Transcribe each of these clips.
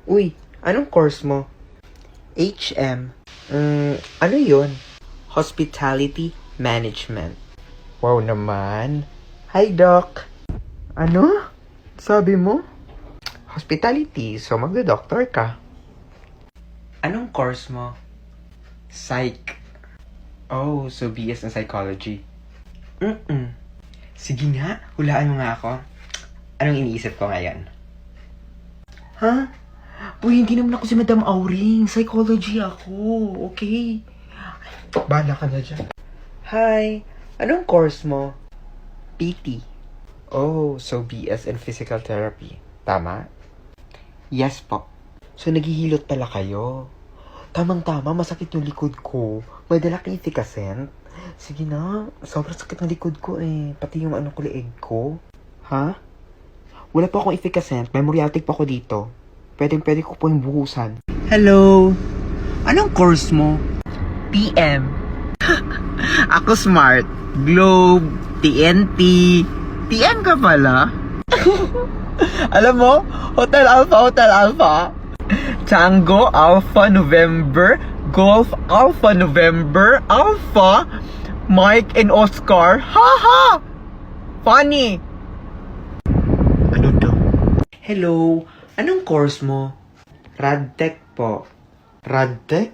Uy, anong course mo? HM. Ano yun? Hospitality Management. Wow naman. Hi, Doc. Ano? Sabi mo? Hospitality, so magdo-doctor ka. Anong course mo? Psych. Oh, so BS na psychology. Sige nga, hulaan mo nga ako. Anong iniisip ko ngayon? Ha? Uy, hindi naman ako si Madam Auring. Psychology ako, okay? Bahala ka na dyan. Hi, anong course mo? PT. Oh, so BS in Physical Therapy. Tama? Yes po. So naghihilot pala kayo. Tamang-tama, masakit yung likod ko. May dala kang efficacent. Sige na, sobrang sakit ng likod ko eh. Pati yung ko, leeg ko. Ha? Wala pa akong efficacent. May muriatic pa ako dito. Pwede ko po yung buhusan. Hello! Anong course mo? PM. Ako smart. Globe. TNT. TN ka pala? Alam mo? Hotel Alpha. Tango Alpha November. Golf Alpha November. Alpha. Mike and Oscar. Haha! Funny! Ano daw? Hello, anong course mo? Radtech po. Radtech?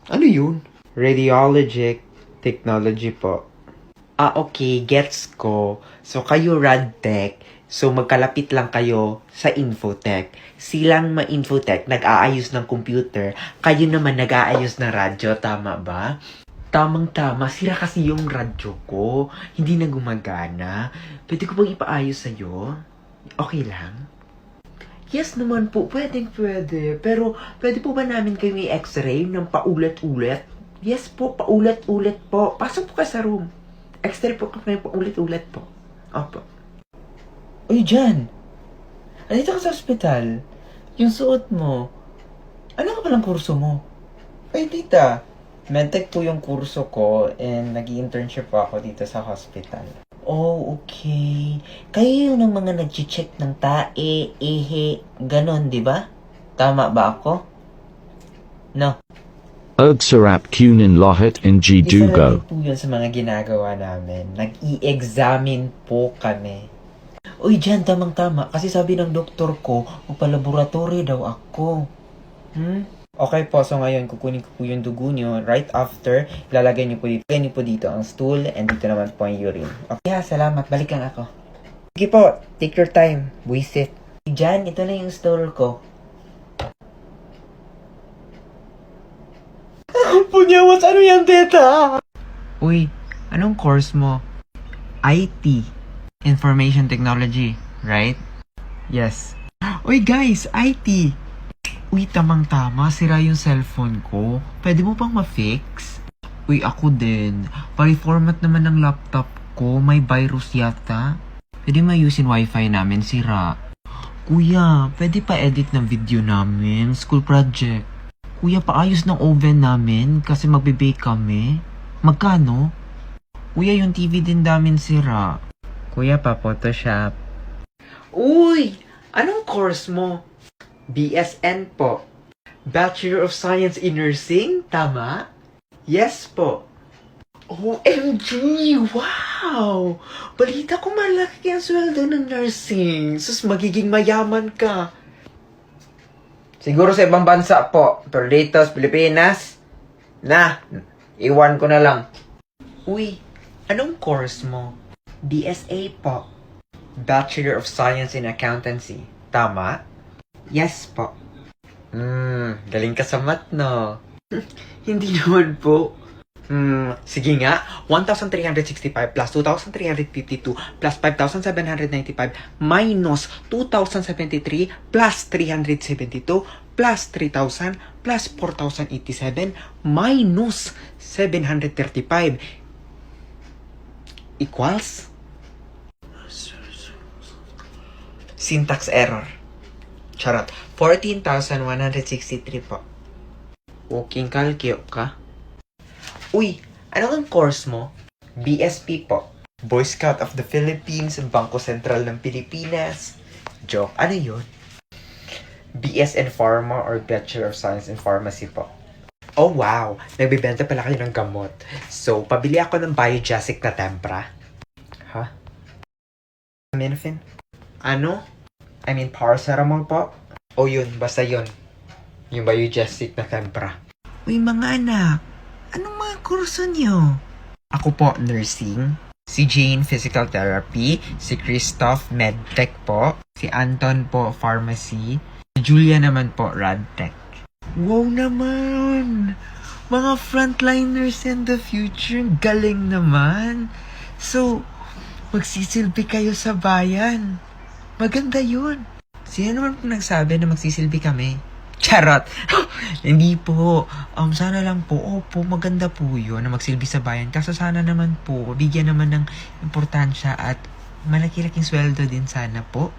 Ano yun? Radiologic Technology po. Okay, gets ko. So, kayo Radtech. So, magkalapit lang kayo sa Infotech. Silang ma-Infotech, nag-aayos ng computer. Kayo naman nag-aayos ng radyo, tama ba? Tamang-tama, sira kasi yung radyo ko. Hindi na gumagana. Pwede ko bang ipaayos sa'yo? Okay lang? Yes naman po, pwede. Pero, pwede po ba namin kayo i-x-ray ng paulit-ulit? Yes po, paulit-ulit po. Pasok po ka sa room. X-ray po kami paulit-ulit po. Opo. Uy, Jan! Andito ka sa ospital. Yung suot mo. Ano ka palang kurso mo? Ay, tita. Medtech po yung kurso ko and nag-i-internship po ako dito sa hospital. Oh, okay. Kayo yung ng mga nag-check ng tae, ehe, ganon, di ba? Tama ba ako? No. Sarap kunin lahat ng dugo. Isa po yun sa mga ginagawa namin. Nag-i-examine po kami. Uy, dyan, tamang-tama. Kasi sabi ng doktor ko, magpa-laboratory daw ako. Okay po, so ngayon kukunin ko po yung dugo nyo. Right after, ilalagay nyo po dito ang stool and dito naman po ang urine. Okay, salamat. Balik lang ako. Sige po, take your time. Buisit. Diyan, ito na yung stool ko. Punyawas, ano yan, teta? Uy, anong course mo? IT. Information Technology, right? Yes. Uy guys, IT. Uy, tamang-tama, sira yung cellphone ko. Pwede mo bang ma-fix? Uy, ako din. Pa-reformat naman ng laptop ko. May virus yata. Pwede ma-use yung wifi namin, sira. Kuya, pwede pa-edit ng video namin. School project. Kuya, paayos ng oven namin kasi magbe-bake kami. Magkano? Kuya, yung TV din namin sira. Kuya, pa-Photoshop. Uy! Anong course mo? BSN po. Bachelor of Science in Nursing? Tama? Yes po. OMG! Wow! Balita ko malaki ang sweldo ng nursing. Sus, magiging mayaman ka. Siguro sa ibang bansa po. Pero dito sa Pilipinas, iwan ko na lang. Uy, anong course mo? BSA po. Bachelor of Science in Accountancy. Tama? Yes po. Galing ka sa math, no? Hindi naman po. Sige nga. 1,365 plus 2,352 plus 5,795 minus 2,073 plus 372 plus 3,000 plus 4,087 minus 735 equals syntax error. Charot. 14,163 po. Walking calcio ka? Uy, ano ang course mo? BSP po. Boy Scout of the Philippines, Bangko Sentral ng Pilipinas. Joke, ano yun? BS in Pharma or Bachelor of Science in Pharmacy po. Oh wow! Nagbibenta pala kayo ng gamot. So, pabili ako ng Biogesic na tempra. Ha? Minofin? Ano? I mean, paracetamol po? O yun, basta yun. Yung Biogesic na tempra. Uy mga anak, anong mga kurso niyo? Ako po, nursing. Si Jane, physical therapy. Si Christoph, medtech po. Si Anton po, pharmacy. Si Julia naman po, radtech. Wow naman! Mga frontliners in the future, galing naman. So, magsisilbi kayo sa bayan. Maganda yun. Sino naman po nagsabi na magsisilbi kami? Charot! Hindi po. Sana lang po. Opo, maganda po yun na magsilbi sa bayan. Kaso sana naman po, bigyan naman ng importansya at malaki-laking sweldo din sana po.